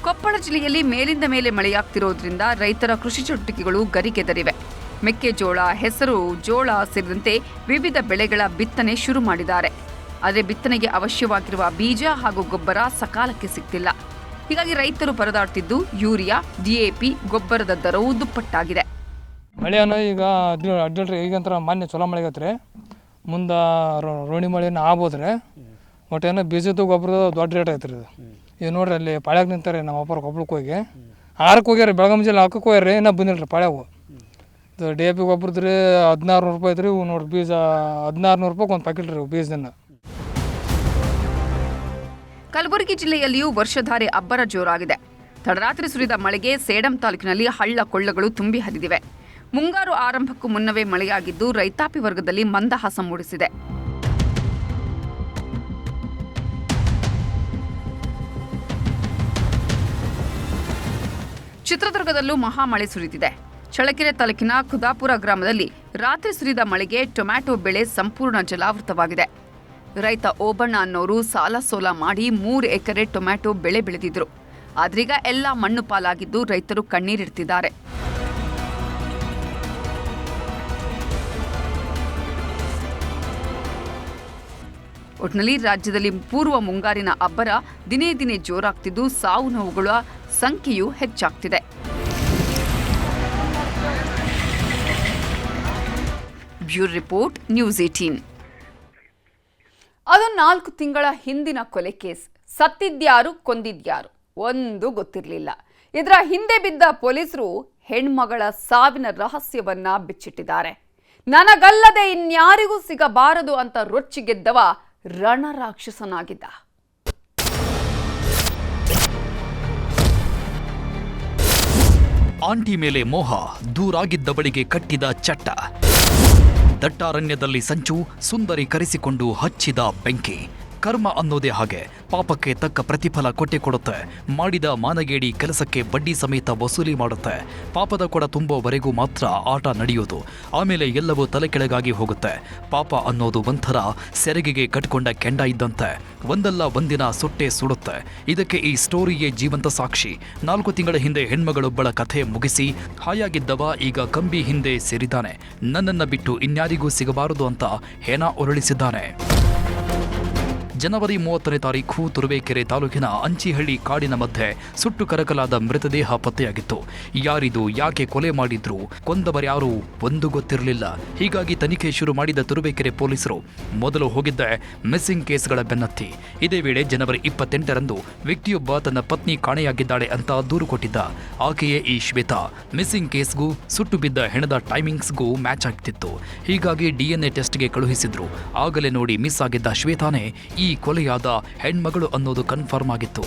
ಕೊಪ್ಪಳ ಜಿಲ್ಲೆಯಲ್ಲಿ ಮೇಲಿಂದ ಮೇಲೆ ಮಳೆಯಾಗ್ತಿರೋದ್ರಿಂದ ರೈತರ ಕೃಷಿ ಚಟುವಟಿಕೆಗಳು ಗರಿಗೆದರಿವೆ. ಮೆಕ್ಕೆಜೋಳ, ಹೆಸರು, ಜೋಳ ಸೇರಿದಂತೆ ವಿವಿಧ ಬೆಳೆಗಳ ಬಿತ್ತನೆ ಶುರು ಮಾಡಿದ್ದಾರೆ. ಆದರೆ ಬಿತ್ತನೆಗೆ ಅವಶ್ಯವಾಗಿರುವ ಬೀಜ ಹಾಗೂ ಗೊಬ್ಬರ ಸಕಾಲಕ್ಕೆ ಸಿಗ್ತಿಲ್ಲ. ಹೀಗಾಗಿ ರೈತರು ಪರದಾಡ್ತಿದ್ದು ಯೂರಿಯಾ, DAP ಗೊಬ್ಬರದ ದರವೂ ದುಪ್ಪಟ್ಟಾಗಿದೆ. ಮಳೆ ಅನ್ನೋ ಈಗ ಅಡ್ಡಲ್ರಿ ಈಗಂತರ ಮಾನ್ಯ ಚಲೋ ಮಳೆ ಆಗತ್ರಿ. ಮುಂದೆ ರೋಣಿ ಮಳೆನ ಆಗ್ಬೋದ್ರಿ. ಒಟ್ಟು ಏನೋ ಬೀಜದ್ದು ಗೊಬ್ಬರದ ದೊಡ್ಡ ರೇಟ್ ಐತ್ರಿ ಇದು. ಈಗ ನೋಡ್ರಿ ಅಲ್ಲಿ ಪಾಳ್ಯಾಗ ನಿಂತಾರೆ ನಮ್ಮ ಅಪ್ಪರ ಕೊಪ್ಪಳಕ್ಕೆ ಹೋಗಿ 6ಕ್ಕೆ ಹೋಗ್ಯಾರ. ಬೆಳಗಾವಿ ಜಿಲ್ಲೆ 4ಕ್ಕೆ ಹೋಗ್ಯಾರ, ಇನ್ನೂ ಬಂದಿಲ್ಲ ರೀ ಪಾಳ್ಯಾವು. ಇದು DAP ಗೊಬ್ಬರದ್ದು ರೀ 1600 ರೂಪಾಯಿ ಐತ್ರಿ. ಇವು ನೋಡ್ರಿ ಬೀಜ 1600 ರೂಪಾಯಿಗೆ ಒಂದು ಪ್ಯಾಕೆಟ್ ರೀ ಬೀಜದನ್ನ. ಕಲಬುರಗಿ ಜಿಲ್ಲೆಯಲ್ಲಿಯೂ ವರ್ಷಧಾರೆ ಅಬ್ಬರ ಜೋರಾಗಿದೆ. ತಡರಾತ್ರಿ ಸುರಿದ ಮಳೆಗೆ ಸೇಡಂ ತಾಲೂಕಿನಲ್ಲಿ ಹಳ್ಳ ಕೊಳ್ಳಗಳು ತುಂಬಿ ಹರಿದಿವೆ. ಮುಂಗಾರು ಆರಂಭಕ್ಕೂ ಮುನ್ನವೇ ಮಳೆಯಾಗಿದ್ದು ರೈತಾಪಿ ವರ್ಗದಲ್ಲಿ ಮಂದಹಾಸ ಮೂಡಿಸಿದೆ. ಚಿತ್ರದುರ್ಗದಲ್ಲೂ ಮಹಾಮಳೆ ಸುರಿದಿದೆ. ಚಳ್ಳಕೆರೆ ತಾಲೂಕಿನ ಖುದಾಪುರ ಗ್ರಾಮದಲ್ಲಿ ರಾತ್ರಿ ಸುರಿದ ಮಳೆಗೆ ಟೊಮ್ಯಾಟೊ ಬೆಳೆ ಸಂಪೂರ್ಣ ಜಲಾವೃತವಾಗಿದೆ. ರೈತ ಓಬಣ್ಣ ಅನ್ನೋರು ಸಾಲ ಸೋಲ ಮಾಡಿ 3 ಎಕರೆ ಟೊಮ್ಯಾಟೊ ಬೆಳೆ ಬೆಳೆದಿದ್ರು. ಆದ್ರೀಗ ಎಲ್ಲ ಮಣ್ಣು ಪಾಲಾಗಿದ್ದು ರೈತರು ಕಣ್ಣೀರಿಡ್ತಿದ್ದಾರೆ. ಒಟ್ನಲ್ಲಿ ರಾಜ್ಯದಲ್ಲಿ ಪೂರ್ವ ಮುಂಗಾರಿನ ಅಬ್ಬರ ದಿನೇ ದಿನೇ ಜೋರಾಗ್ತಿದ್ದು ಸಾವು ನೋವುಗಳ ಸಂಖ್ಯೆಯೂ ಹೆಚ್ಚಾಗ್ತಿದೆ. Bureau report, news 18. ಅದು 4 ತಿಂಗಳ ಹಿಂದಿನ ಕೊಲೆ ಕೇಸ್. ಸತ್ತಿದ್ಯಾರು, ಕೊಂದಿದ್ಯಾರು ಒಂದು ಗೊತ್ತಿರಲಿಲ್ಲ. ಇದರ ಹಿಂದೆ ಬಿದ್ದ ಪೊಲೀಸರು ಹೆಣ್ಮಗಳ ಸಾವಿನ ರಹಸ್ಯವನ್ನ ಬಿಚ್ಚಿಟ್ಟಿದ್ದಾರೆ. ನನಗಲ್ಲದೆ ಇನ್ಯಾರಿಗೂ ಸಿಗಬಾರದು ಅಂತ ರೊಚ್ಚಿಗೆದ್ದವ ರಣರಾಕ್ಷಸನಾಗಿದ್ದ. ಆಂಟಿ ಮೇಲೆ ಮೋಹ, ದೂರಾಗಿದ್ದವಳಿಗೆ ಕಟ್ಟಿದ ಚಟ್ಟ. ದಟ್ಟಾರಣ್ಯದಲ್ಲಿ ಸಂಚು, ಸುಂದರಿ ಕರೆಸಿಕೊಂಡು ಹಚ್ಚಿದ ಬೆಂಕಿ. ಕರ್ಮ ಅನ್ನೋದೇ ಹಾಗೆ, ಪಾಪಕ್ಕೆ ತಕ್ಕ ಪ್ರತಿಫಲ ಕೊಟ್ಟೆ ಕೊಡುತ್ತೆ. ಮಾಡಿದ ಮಾನಗೇಡಿ ಕೆಲಸಕ್ಕೆ ಬಡ್ಡಿ ಸಮೇತ ವಸೂಲಿ ಮಾಡುತ್ತೆ. ಪಾಪದ ಕೊಡ ತುಂಬುವವರೆಗೂ ಮಾತ್ರ ಆಟ ನಡೆಯೋದು, ಆಮೇಲೆ ಎಲ್ಲವೂ ತಲೆ ಕೆಳಗಾಗಿ ಹೋಗುತ್ತೆ. ಪಾಪ ಅನ್ನೋದು ಒಂಥರ ಸೆರಗಿಗೆ ಕಟ್ಕೊಂಡ ಕೆಂಡ ಇದ್ದಂತೆ, ಒಂದಲ್ಲ ಒಂದಿನ ಸುಟ್ಟೆ ಸುಡುತ್ತೆ. ಇದಕ್ಕೆ ಈ ಸ್ಟೋರಿಯೇ ಜೀವಂತ ಸಾಕ್ಷಿ. 4 ತಿಂಗಳ ಹಿಂದೆ ಹೆಣ್ಮಗಳೊಬ್ಬಳ ಕಥೆ ಮುಗಿಸಿ ಹಾಯಾಗಿದ್ದವ ಈಗ ಕಂಬಿ ಹಿಂದೆ ಸೇರಿದ್ದಾನೆ. ನನ್ನನ್ನ ಬಿಟ್ಟು ಇನ್ಯಾರಿಗೂ ಸಿಗಬಾರದು ಅಂತ ಹೆಣ ಉರುಳಿಸಿದ್ದಾನೆ. ಜನವರಿ 30ನೇ ತಾರೀಖು ತುರುವೇಕೆರೆ ತಾಲೂಕಿನ ಅಂಚಿಹಳ್ಳಿ ಕಾಡಿನ ಮಧ್ಯೆ ಸುಟ್ಟು ಕರಕಲಾದ ಮೃತದೇಹ ಪತ್ತೆಯಾಗಿತ್ತು. ಯಾರಿದು, ಯಾಕೆ ಕೊಲೆ ಮಾಡಿದ್ರು, ಕೊಂದವರ್ಯಾರು ಒಂದು ಗೊತ್ತಿರಲಿಲ್ಲ. ಹೀಗಾಗಿ ತನಿಖೆ ಶುರು ಮಾಡಿದ ತುರುವೇಕೆರೆ ಪೊಲೀಸರು ಮೊದಲು ಹೋಗಿದ್ದ ಮಿಸ್ಸಿಂಗ್ ಕೇಸ್ಗಳ ಬೆನ್ನತ್ತಿ. ಇದೇ ವೇಳೆ ಜನವರಿ 28ರಂದು ವ್ಯಕ್ತಿಯೊಬ್ಬ ತನ್ನ ಪತ್ನಿ ಕಾಣೆಯಾಗಿದ್ದಾಳೆ ಅಂತ ದೂರು ಕೊಟ್ಟಿದ್ದ. ಆಕೆಯೇ ಈ ಶ್ವೇತಾ. ಮಿಸ್ಸಿಂಗ್ ಕೇಸ್ಗೂ ಸುಟ್ಟು ಬಿದ್ದ ಹೆಣದ ಟೈಮಿಂಗ್ಸ್ಗೂ ಮ್ಯಾಚ್ ಆಗ್ತಿತ್ತು. ಹೀಗಾಗಿ DNA ಟೆಸ್ಟ್ಗೆ ಕಳುಹಿಸಿದ್ರು. ಆಗಲೇ ನೋಡಿ ಮಿಸ್ ಆಗಿದ್ದ ಶ್ವೇತಾನೇ ಈ ಕೊಲೆಯಾದ ಹೆಣ್ಮಗಳು ಅನ್ನೋದು ಕನ್ಫರ್ಮ್ ಆಗಿತ್ತು.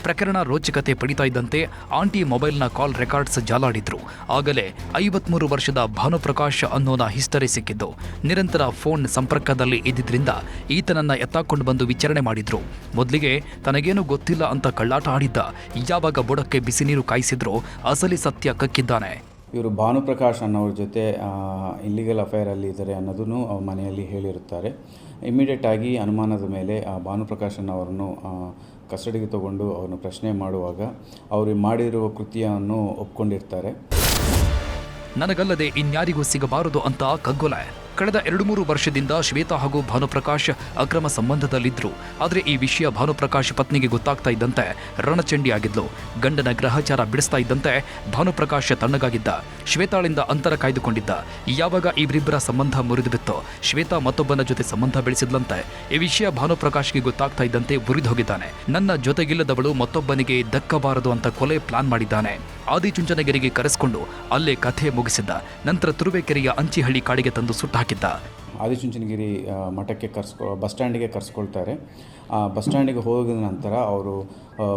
ಪ್ರಕರಣ ರೋಚಕತೆ ಪಡಿತಾ ಇದ್ದಂತೆ ಆಂಟಿ ಮೊಬೈಲ್ನ ಕಾಲ್ ರೆಕಾರ್ಡ್ಸ್ ಜಾಲಾಡಿದ್ರು. ಆಗಲೇ 53 ವರ್ಷದ ಭಾನುಪ್ರಕಾಶ್ ಅನ್ನೋನ ಹಿಸ್ಟರಿ ಸಿಕ್ಕಿದ್ದು. ನಿರಂತರ ಫೋನ್ ಸಂಪರ್ಕದಲ್ಲಿ ಇದ್ದಿದ್ರಿಂದ ಈತನನ್ನ ಎತ್ತಾಕೊಂಡು ಬಂದು ವಿಚಾರಣೆ ಮಾಡಿದ್ರು. ಮೊದಲಿಗೆ ತನಗೇನು ಗೊತ್ತಿಲ್ಲ ಅಂತ ಕಳ್ಳಾಟ ಆಡಿದ್ದ. ಯಾವಾಗ ಬುಡಕ್ಕೆ ಬಿಸಿ ನೀರು ಕಾಯಿಸಿದ್ರೋ ಅಸಲಿ ಸತ್ಯ ಕಕ್ಕಿದ್ದಾನೆ. ಇವರು ಭಾನುಪ್ರಕಾಶ್ ಅನ್ನೋರ ಜೊತೆ ಇಲ್ಲಿಗಲ್ ಅಫೇರಲ್ಲಿ ಇದ್ದಾರೆ ಅನ್ನೋದನ್ನು ಅವ್ರ ಮನೆಯಲ್ಲಿ ಹೇಳಿರುತ್ತಾರೆ. ಇಮಿಡಿಯೇಟ್ ಆಗಿ ಅನುಮಾನದ ಮೇಲೆ ಭಾನುಪ್ರಕಾಶ್ ಅನ್ನೋರನ್ನು ಕಸ್ಟಡಿಗೆ ತಗೊಂಡು ಅವ್ರನ್ನ ಪ್ರಶ್ನೆ ಮಾಡುವಾಗ ಅವರು ಮಾಡಿರುವ ಕೃತ್ಯವನ್ನು ಒಪ್ಕೊಂಡಿರ್ತಾರೆ. ನನಗಲ್ಲದೆ ಇನ್ಯಾರಿಗೂ ಸಿಗಬಾರದು ಅಂತ ಕಗ್ಗೊಲೆ. ಕಳೆದ 2-3 ವರ್ಷದಿಂದ ಶ್ವೇತಾ ಹಾಗೂ ಭಾನುಪ್ರಕಾಶ್ ಅಕ್ರಮ ಸಂಬಂಧದಲ್ಲಿದ್ರು. ಆದರೆ ಈ ವಿಷಯ ಭಾನುಪ್ರಕಾಶ್ ಪತ್ನಿಗೆ ಗೊತ್ತಾಗ್ತಾ ಇದ್ದಂತೆ ರಣಚಂಡಿಯಾಗಿದ್ಲು. ಗಂಡನ ಗ್ರಹಚಾರ ಬಿಡಿಸ್ತಾ ಇದ್ದಂತೆ ಭಾನುಪ್ರಕಾಶ್ ತಣ್ಣಗಾಗಿದ್ದ. ಶ್ವೇತಾಳಿಂದ ಅಂತರ ಕಾಯ್ದುಕೊಂಡಿದ್ದ. ಯಾವಾಗ ಇವರಿಬ್ಬರ ಸಂಬಂಧ ಮುರಿದು ಬಿತ್ತು, ಶ್ವೇತಾ ಮತ್ತೊಬ್ಬನ ಜೊತೆ ಸಂಬಂಧ ಬೆಳೆಸಿದ್ಲಂತೆ. ಈ ವಿಷಯ ಭಾನುಪ್ರಕಾಶ್ಗೆ ಗೊತ್ತಾಗ್ತಾ ಇದ್ದಂತೆ ಉರಿದು ಹೋಗಿದ್ದಾನೆ. ನನ್ನ ಜೊತೆಗಿಲ್ಲದವಳು ಮತ್ತೊಬ್ಬನಿಗೆ ದಕ್ಕಬಾರದು ಅಂತ ಕೊಲೆ ಪ್ಲಾನ್ ಮಾಡಿದ್ದಾನೆ. ಆದಿಚುಂಚನಗಿರಿಗೆ ಕರೆಸಿಕೊಂಡು ಅಲ್ಲೇ ಕಥೆ ಮುಗಿಸಿದ್ದ. ನಂತರ ತುರುವೇಕೆರೆಯ ಅಂಚಿಹಳ್ಳಿ ಕಾಡಿಗೆ ತಂದು ಸುಟ್ಟ ಹಾಕಿದ್ದ. ಆದಿಚುಂಚನಗಿರಿ ಮಠಕ್ಕೆ ಬಸ್ ಸ್ಟ್ಯಾಂಡಿಗೆ ಕರೆಸ್ಕೊಳ್ತಾರೆ. ಬಸ್ ಸ್ಟ್ಯಾಂಡಿಗೆ ಹೋಗಿದ ನಂತರ ಅವರು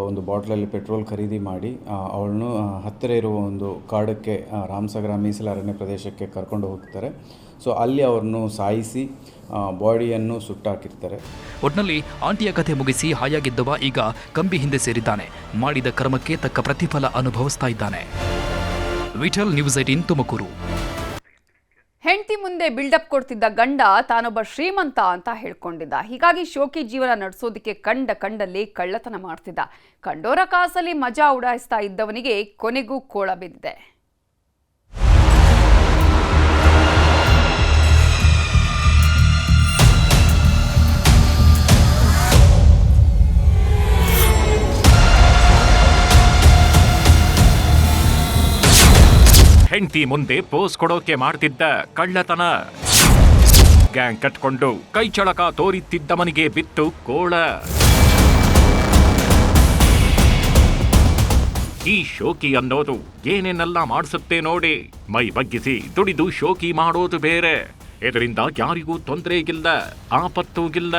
ಒಂದು ಬಾಟ್ಲಲ್ಲಿ ಪೆಟ್ರೋಲ್ ಖರೀದಿ ಮಾಡಿ ಅವಳನ್ನು ಹತ್ತಿರ ಇರುವ ಒಂದು ಕಾಡಕ್ಕೆ, ರಾಮಸಾಗರ ಮೀಸಲಾರಣ್ಯ ಪ್ರದೇಶಕ್ಕೆ ಕರ್ಕೊಂಡು ಹೋಗ್ತಾರೆ. ಸೊ ಅಲ್ಲಿ ಅವ್ರನ್ನು ಸಾಯಿಸಿ ಬಾಡಿಯನ್ನು ಸುಟ್ಟಾಕಿರ್ತಾರೆ. ಒಟ್ನಲ್ಲಿ ಆಂಟಿಯ ಕಥೆ ಮುಗಿಸಿ ಹಾಯಾಗಿದ್ದವ ಈಗ ಕಂಬಿ ಹಿಂದೆ ಸೇರಿದ್ದಾನೆ. ಮಾಡಿದ ಕರ್ಮಕ್ಕೆ ತಕ್ಕ ಪ್ರತಿಫಲ ಅನುಭವಿಸ್ತಾ ಇದ್ದಾನೆ. ವಿಠಲ್, ನ್ಯೂಸ್ 18 ತುಮಕೂರು. ಹೆಂಡತಿ ಮುಂದೆ ಬಿಲ್ಡಪ್ ಕೊಡ್ತಿದ್ದ ಗಂಡ ತಾನೊಬ್ಬ ಶ್ರೀಮಂತ ಅಂತ ಹೇಳ್ಕೊಂಡಿದ್ದ. ಹೀಗಾಗಿ ಶೋಕಿ ಜೀವನ ನಡೆಸೋದಕ್ಕೆ ಕಂಡಲ್ಲಿ ಕಳ್ಳತನ ಮಾಡ್ತಿದ್ದ. ಕಂಡೋರ ಕಾಸಲ್ಲಿ ಮಜಾ ಉಡಾಯಿಸ್ತಾ ಇದ್ದವನಿಗೆ ಕೊನೆಗೂ ಕೋಳ ಬಿದ್ದಿದೆ. ಹೆಂಡತಿ ಮುಂದೆ ಪೋಸ್ ಕೊಡೋಕೆ ಮಾಡ್ತಿದ್ದ ಕಳ್ಳತನ. ಗ್ಯಾಂಗ್ ಕಟ್ಕೊಂಡು ಕೈ ಚಳಕ ತೋರಿತ್ತಿದ್ದವನಿಗೆ ಬಿತ್ತು ಕೋಳ. ಈ ಶೋಕಿ ಅನ್ನೋದು ಏನೇನೆಲ್ಲ ಮಾಡಿಸುತ್ತೆ ನೋಡಿ. ಮೈ ಬಗ್ಗಿಸಿ ದುಡಿದು ಶೋಕಿ ಮಾಡೋದು ಬೇರೆ. ಇದರಿಂದ ಯಾರಿಗೂ ತೊಂದರೆಗಿಲ್ಲ, ಆಪತ್ತೂಗಿಲ್ಲ.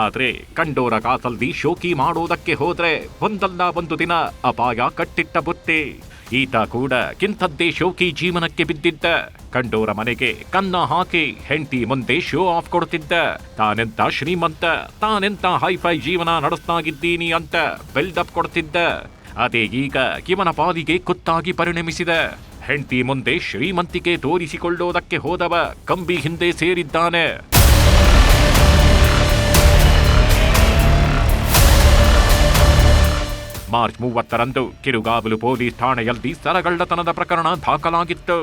ಆದ್ರೆ ಕಂಡೋರ ಕಾಸಲ್ಲಿ ಶೋಕಿ ಮಾಡೋದಕ್ಕೆ ಹೋದ್ರೆ ಒಂದಲ್ಲ ಒಂದು ದಿನ ಅಪಾಯ ಕಟ್ಟಿಟ್ಟ ಬುತ್ತಿ. ಈತ ಕೂಡ ಕಿಂತದ್ದೇ ಶೋಕಿ ಜೀವನಕ್ಕೆ ಬಿದ್ದಿದ್ದ. ಕಂಡೋರ ಮನೆಗೆ ಕನ್ನ ಹಾಕಿ ಹೆಂಡತಿ ಮುಂದೆ ಶೋ ಆಫ್ ಕೊಡ್ತಿದ್ದ. ತಾನೆಂತ ಶ್ರೀಮಂತ, ತಾನೆಂತ ಹೈಫೈ ಜೀವನ ನಡೆಸ್ತಾಗಿದ್ದೀನಿ ಅಂತ ಬಿಲ್ಡಪ್ ಕೊಡ್ತಿದ್ದ. ಅದೇ ಈಗ ಇವನ ಪಾಲಿಗೆ ಕುತ್ತಾಗಿ ಪರಿಣಮಿಸಿದ. ಹೆಂಡತಿ ಮುಂದೆ ಶ್ರೀಮಂತಿಕೆ ತೋರಿಸಿಕೊಳ್ಳೋದಕ್ಕೆ ಹೋದವ ಕಂಬಿ ಹಿಂದೆ ಸೇರಿದ್ದಾನೆ. ಮಾರ್ಚ್ 30ರಂದು ಕಿರುಗಾವಲು ಪೊಲೀಸ್ ಠಾಣೆಯಲ್ಲಿ ಸರಗಳ್ಳತನದ ಪ್ರಕರಣ ದಾಖಲಾಗಿತ್ತು.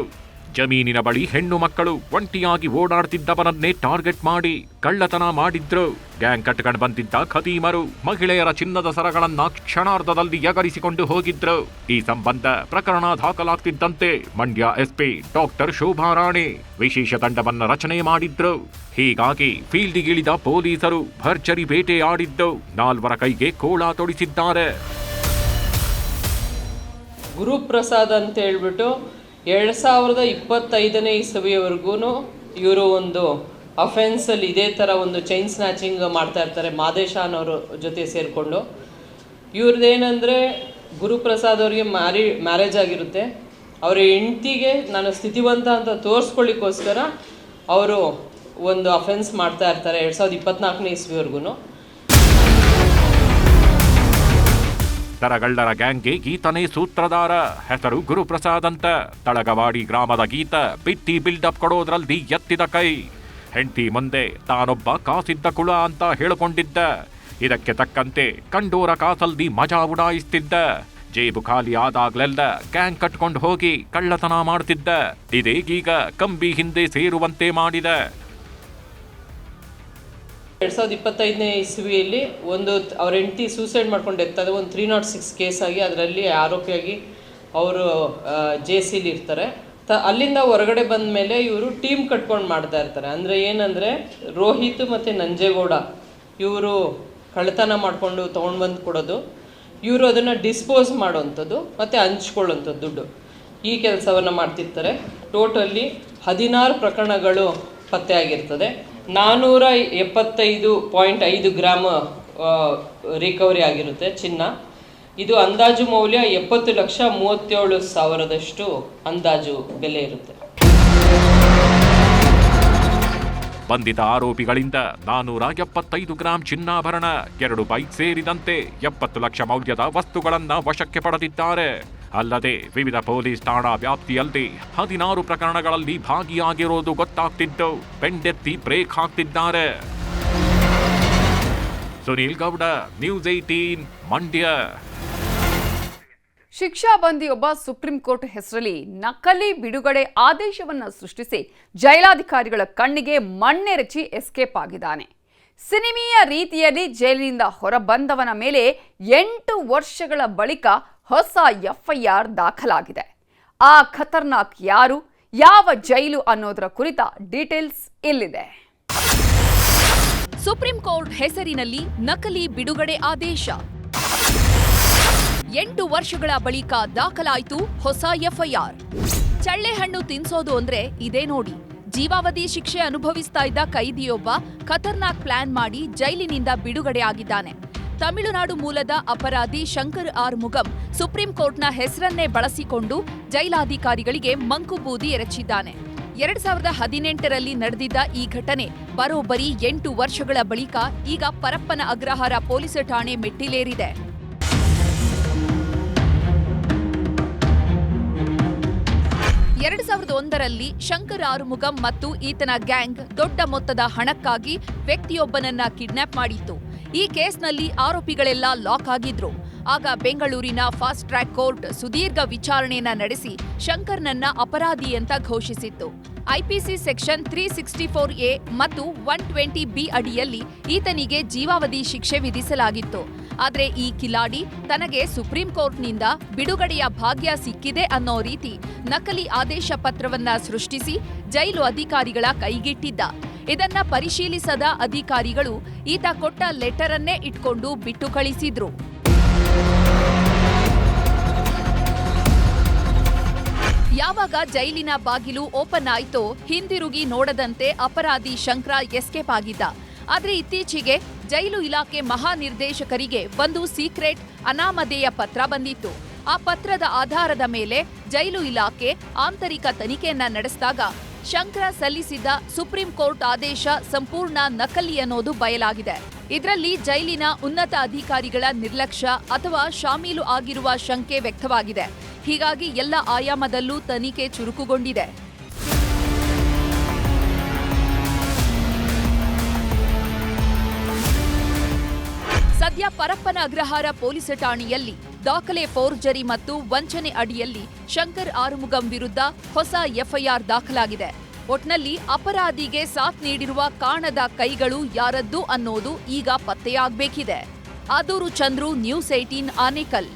ಜಮೀನಿನ ಬಳಿ ಹೆಣ್ಣು ಮಕ್ಕಳು ಒಂಟಿಯಾಗಿ ಓಡಾಡ್ತಿದ್ದವನನ್ನೇ ಟಾರ್ಗೆಟ್ ಮಾಡಿ ಕಳ್ಳತನ ಮಾಡಿದ್ರು. ಗ್ಯಾಂಗ್ ಕಟ್ಕೊಂಡು ಬಂದಿದ್ದ ಖದೀಮರು ಮಹಿಳೆಯರ ಚಿನ್ನದ ಸರಗಳನ್ನ ಕ್ಷಣಾರ್ಧದಲ್ಲಿ ಎಗರಿಸಿಕೊಂಡು ಹೋಗಿದ್ರು. ಈ ಸಂಬಂಧ ಪ್ರಕರಣ ದಾಖಲಾಗ್ತಿದ್ದಂತೆ ಮಂಡ್ಯ ಎಸ್ಪಿ ಡಾಕ್ಟರ್ ಶೋಭಾರಾಣಿ ವಿಶೇಷ ತಂಡವನ್ನ ರಚನೆ ಮಾಡಿದ್ರು. ಹೀಗಾಗಿ ಫೀಲ್ಡಿಗಿಳಿದ ಪೊಲೀಸರು ಭರ್ಜರಿ ಬೇಟೆಯಾಡಿದ್ದು 4 ಕೈಗೆ ಕೋಳ ತೊಡಿಸಿದ್ದಾರೆ. ಗುರುಪ್ರಸಾದ್ ಅಂತ ಹೇಳ್ಬಿಟ್ಟು 2025ನೇ ಇಸವಿಯವರೆಗೂ ಇವರು ಒಂದು ಅಫೆನ್ಸಲ್ಲಿ ಇದೇ ಥರ ಒಂದು ಚೈನ್ ಸ್ನ್ಯಾಚಿಂಗ್ ಮಾಡ್ತಾ ಇರ್ತಾರೆ ಮಾದೇಶ ಅನ್ನೋರ ಜೊತೆ ಸೇರಿಕೊಂಡು. ಇವ್ರದ್ದೇನೆಂದರೆ ಗುರುಪ್ರಸಾದ್ ಅವರಿಗೆ ಮ್ಯಾರೇಜ್ ಆಗಿರುತ್ತೆ. ಅವರ ಹೆಂಡತಿಗೆ ನಾನು ಸ್ಥಿತಿವಂತ ಅಂತ ತೋರಿಸ್ಕೊಳ್ಳಿಕ್ಕೋಸ್ಕರ ಅವರು ಒಂದು ಅಫೆನ್ಸ್ ಮಾಡ್ತಾ ಇರ್ತಾರೆ 2024ನೇ ಇಸ್ವಿವರೆಗೂ. ದರಗಳ್ಳರ ಗ್ಯಾಂಗ್ಗೆ ಗೀತನೇ ಸೂತ್ರಧಾರ. ಹೆಸರು ಗುರುಪ್ರಸಾದ್ ಅಂತ. ತಳಗವಾಡಿ ಗ್ರಾಮದ ಗೀತ ಬಿಟ್ಟಿ ಬಿಲ್ಡಪ್ ಕೊಡೋದ್ರಲ್ಲಿ ಎತ್ತಿದ ಕೈ. ಹೆಂಡತಿ ಮುಂದೆ ತಾನೊಬ್ಬ ಕಾಸಿದ್ದ ಕುಳ ಅಂತ ಹೇಳಿಕೊಂಡಿದ್ದ. ಇದಕ್ಕೆ ತಕ್ಕಂತೆ ಕಂಡೋರ ಕಾಸಲ್ದಿ ಮಜಾ ಉಡಾಯಿಸ್ತಿದ್ದ. ಜೇಬು ಖಾಲಿ ಆದಾಗ್ಲೆಲ್ಲ ಗ್ಯಾಂಗ್ ಕಟ್ಕೊಂಡು ಹೋಗಿ ಕಳ್ಳತನ ಮಾಡ್ತಿದ್ದ. ಇದೇಗೀಗ ಕಂಬಿ ಹಿಂದೆ ಸೇರುವಂತೆ ಮಾಡಿದೆ. 2025ನೇ ಇಸ್ವಿಯಲ್ಲಿ ಅವ್ರ ಹೆಂಡತಿ ಸೂಸೈಡ್ ಮಾಡ್ಕೊಂಡು ಇರ್ತಾರೆ. ಒಂದು 306 ಕೇಸ್ ಆಗಿ ಅದರಲ್ಲಿ ಆರೋಪಿಯಾಗಿ ಅವರು ಜೇಸಿಲಿ ಇರ್ತಾರೆ. ಅಲ್ಲಿಂದ ಹೊರಗಡೆ ಬಂದ ಮೇಲೆ ಇವರು ಟೀಮ್ ಕಟ್ಕೊಂಡು ಮಾಡ್ತಾ ಇರ್ತಾರೆ. ಅಂದರೆ ಏನಂದರೆ ರೋಹಿತ್ ಮತ್ತು ನಂಜೇಗೌಡ ಇವರು ಕಳ್ಳತನ ಮಾಡಿಕೊಂಡು ತೊಗೊಂಡು ಬಂದು ಕೊಡೋದು, ಇವರು ಅದನ್ನು ಡಿಸ್ಪೋಸ್ ಮಾಡೋವಂಥದ್ದು ಮತ್ತು ಹಂಚ್ಕೊಳ್ಳೋಂಥದ್ದು ದುಡ್ಡು, ಈ ಕೆಲಸವನ್ನು ಮಾಡ್ತಿರ್ತಾರೆ. ಟೋಟಲಿ 16 ಪ್ರಕರಣಗಳು ಪತ್ತೆಯಾಗಿರ್ತದೆ. 475.5 ಗ್ರಾಮ್ ರಿಕವರಿ ಆಗಿರುತ್ತೆ ಚಿನ್ನ. ಇದು ಅಂದಾಜು ಮೌಲ್ಯ 70,37,000 ಅಂದಾಜು ಬೆಲೆ ಇರುತ್ತೆ. ಬಂಧಿತ ಆರೋಪಿಗಳಿಂದ 475 ಗ್ರಾಂ ಚಿನ್ನಾಭರಣ, 2 ಬೈಕ್ ಸೇರಿದಂತೆ 70 ಲಕ್ಷ ಮೌಲ್ಯದ ವಸ್ತುಗಳನ್ನು ವಶಕ್ಕೆ ಪಡೆದಿದ್ದಾರೆ. ಅಲ್ಲದೆ ವಿವಿಧ ಪೊಲೀಸ್ ಠಾಣಾ ವ್ಯಾಪ್ತಿಯಲ್ಲಿ 16 ಪ್ರಕರಣಗಳಲ್ಲಿ ಭಾಗಿಯಾಗಿರೋದು ಗೊತ್ತಾಗ್ತಿದ್ದು ಬೆಂಡೆತ್ತಿ ಬ್ರೇಕ್ ಹಾಕ್ತಿದ್ದಾರೆ. ಸುನೀಲ್ ಗೌಡ, ನ್ಯೂಸ್ 18 ಮಂಡ್ಯ. ಶಿಕ್ಷಾಬಂದಿಯೊಬ್ಬ ಸುಪ್ರೀಂ ಕೋರ್ಟ್ ಹೆಸರಲ್ಲಿ ನಕಲಿ ಬಿಡುಗಡೆ ಆದೇಶವನ್ನು ಸೃಷ್ಟಿಸಿ ಜೈಲಾಧಿಕಾರಿಗಳ ಕಣ್ಣಿಗೆ ಮಣ್ಣೆರಚಿ ಎಸ್ಕೇಪ್ ಆಗಿದ್ದಾನೆ. ಸಿನಿಮೀಯ ರೀತಿಯಲ್ಲಿ ಜೈಲಿನಿಂದ ಹೊರಬಂದವನ ಮೇಲೆ 8 ವರ್ಷಗಳ ಬಳಿಕ ಹೊಸ ಎಫ್ಐಆರ್ ದಾಖಲಾಗಿದೆ. ಆ ಖತರ್ನಾಕ್ ಯಾರು, ಯಾವ ಜೈಲು ಅನ್ನೋದರ ಕುರಿತ ಡೀಟೇಲ್ಸ್ ಇಲ್ಲಿದೆ. ಸುಪ್ರೀಂ ಕೋರ್ಟ್ ಹೆಸರಿನಲ್ಲಿ ನಕಲಿ ಬಿಡುಗಡೆ ಆದೇಶ. 8 ವರ್ಷಗಳ ಬಳಿಕ ದಾಖಲಾಯಿತು ಹೊಸ ಎಫ್ಐಆರ್. ಚಳ್ಳೆಹಣ್ಣು ತಿನ್ಸೋದು ಅಂದ್ರೆ ಇದೇ ನೋಡಿ. ಜೀವಾವಧಿ ಶಿಕ್ಷೆ ಅನುಭವಿಸ್ತಾ ಇದ್ದ ಕೈದಿಯೊಬ್ಬ ಖತರ್ನಾಕ್ ಪ್ಲಾನ್ ಮಾಡಿ ಜೈಲಿನಿಂದ ಬಿಡುಗಡೆ ಆಗಿದ್ದಾನೆ. ತಮಿಳುನಾಡು ಮೂಲದ ಅಪರಾಧಿ ಶಂಕರ್ ಆರ್ ಮುಗಂ ಸುಪ್ರೀಂ ಕೋರ್ಟ್ನ ಹೆಸರನ್ನೇ ಬಳಸಿಕೊಂಡು ಜೈಲಾಧಿಕಾರಿಗಳಿಗೆ ಮಂಕುಬೂದಿ ಎರಚಿದ್ದಾನೆ. 2018ರಲ್ಲಿ ನಡೆದಿದ್ದ ಈ ಘಟನೆ ಬರೋಬ್ಬರಿ 8 ವರ್ಷಗಳ ಬಳಿಕ ಈಗ ಪರಪ್ಪನ ಅಗ್ರಹಾರ ಪೊಲೀಸ್ ಠಾಣೆ ಮೆಟ್ಟಿಲೇರಿದೆ. 2001ರಲ್ಲಿ ಶಂಕರ್ ಆರುಮುಗಂ ಮತ್ತು ಈತನ ಗ್ಯಾಂಗ್ ದೊಡ್ಡ ಮೊತ್ತದ ಹಣಕ್ಕಾಗಿ ವ್ಯಕ್ತಿಯೊಬ್ಬನನ್ನ ಕಿಡ್ನಾಪ್ ಮಾಡಿತ್ತು. ಈ ಕೇಸ್ನಲ್ಲಿ ಆರೋಪಿಗಳೆಲ್ಲ ಲಾಕ್ ಆಗಿದ್ರು. ಆಗ ಬೆಂಗಳೂರಿನ ಫಾಸ್ಟ್ ಟ್ರ್ಯಾಕ್ ಕೋರ್ಟ್ ಸುದೀರ್ಘ ವಿಚಾರಣೆಯನ್ನ ನಡೆಸಿ ಶಂಕರ್ನನ್ನ ಅಪರಾಧಿ ಅಂತ ಘೋಷಿಸಿತ್ತು. ಐಪಿಸಿ ಸೆಕ್ಷನ್ 364A ಮತ್ತು 120B ಅಡಿಯಲ್ಲಿ ಈತನಿಗೆ ಜೀವಾವಧಿ ಶಿಕ್ಷೆ ವಿಧಿಸಲಾಗಿತ್ತು. ಆದರೆ ಈ ಕಿಲಾಡಿ ತನಗೆ ಸುಪ್ರೀಂ ಕೋರ್ಟ್ನಿಂದ ಬಿಡುಗಡೆಯ ಭಾಗ್ಯ ಸಿಕ್ಕಿದೆ ಅನ್ನೋ ರೀತಿ ನಕಲಿ ಆದೇಶ ಪತ್ರವನ್ನ ಸೃಷ್ಟಿಸಿ ಜೈಲು ಅಧಿಕಾರಿಗಳ ಕೈಗಿಟ್ಟಿದ್ದ. ಇದನ್ನ ಪರಿಶೀಲಿಸದ ಅಧಿಕಾರಿಗಳು ಈತ ಕೊಟ್ಟ ಲೆಟರ್ ಅನ್ನೇ ಇಟ್ಕೊಂಡು ಬಿಟ್ಟು ಕಳಿಸಿದ್ರು. ಯಾವಾಗ ಜೈಲಿನ ಬಾಗಿಲು ಓಪನ್ ಆಯ್ತೋ ಹಿಂದಿರುಗಿ ನೋಡದಂತೆ ಅಪರಾಧಿ ಶಂಕರ ಎಸ್ಕೇಪ್ ಆಗಿದ್ದ. ಆದ್ರೆ ಇತ್ತೀಚೆಗೆ ಜೈಲು ಇಲಾಖೆ ಮಹಾನಿರ್ದೇಶಕರಿಗೆ ಒಂದು ಸೀಕ್ರೆಟ್ ಅನಾಮಧೇಯ ಪತ್ರ ಬಂದಿತ್ತು. ಆ ಪತ್ರದ ಆಧಾರದ ಮೇಲೆ ಜೈಲು ಇಲಾಖೆ ಆಂತರಿಕ ತನಿಖೆಯನ್ನ ನಡೆಸಿದಾಗ ಶಂಕರ ಸಲ್ಲಿಸಿದ್ದ ಸುಪ್ರೀಂ ಕೋರ್ಟ್ ಆದೇಶ ಸಂಪೂರ್ಣ ನಕಲಿ ಅನ್ನೋದು ಬಯಲಾಗಿದೆ. ಇದರಲ್ಲಿ ಜೈಲಿನ ಉನ್ನತ ಅಧಿಕಾರಿಗಳ ನಿರ್ಲಕ್ಷ್ಯ ಅಥವಾ ಶಾಮೀಲು ಆಗಿರುವ ಶಂಕೆ ವ್ಯಕ್ತವಾಗಿದೆ. ಹೀಗಾಗಿ ಎಲ್ಲ ಆಯಾಮದಲ್ಲೂ ತನಿಖೆ ಚುರುಕುಗೊಂಡಿದೆ. ಸದ್ಯ ಪರಪ್ಪನ ಅಗ್ರಹಾರ ಪೊಲೀಸ್ ಠಾಣೆಯಲ್ಲಿ ದಾಖಲೆ ಫೋರ್ಜರಿ ಮತ್ತು ವಂಚನೆ ಅಡಿಯಲ್ಲಿ ಶಂಕರ್ ಆರುಮುಗಂ ವಿರುದ್ಧ ಹೊಸ ಎಫ್ಐಆರ್ ದಾಖಲಾಗಿದೆ. ಒಟ್ನಲ್ಲಿ ಅಪರಾಧಿಗೆ ಸಾಥ್ ನೀಡಿರುವ ಕಾಣದ ಕೈಗಳು ಯಾರದ್ದು ಅನ್ನೋದು ಈಗ ಪತ್ತೆಯಾಗಬೇಕಿದೆ. ಆದೂರು ಚಂದ್ರು, ನ್ಯೂಸ್ 18 ಆನೇಕಲ್.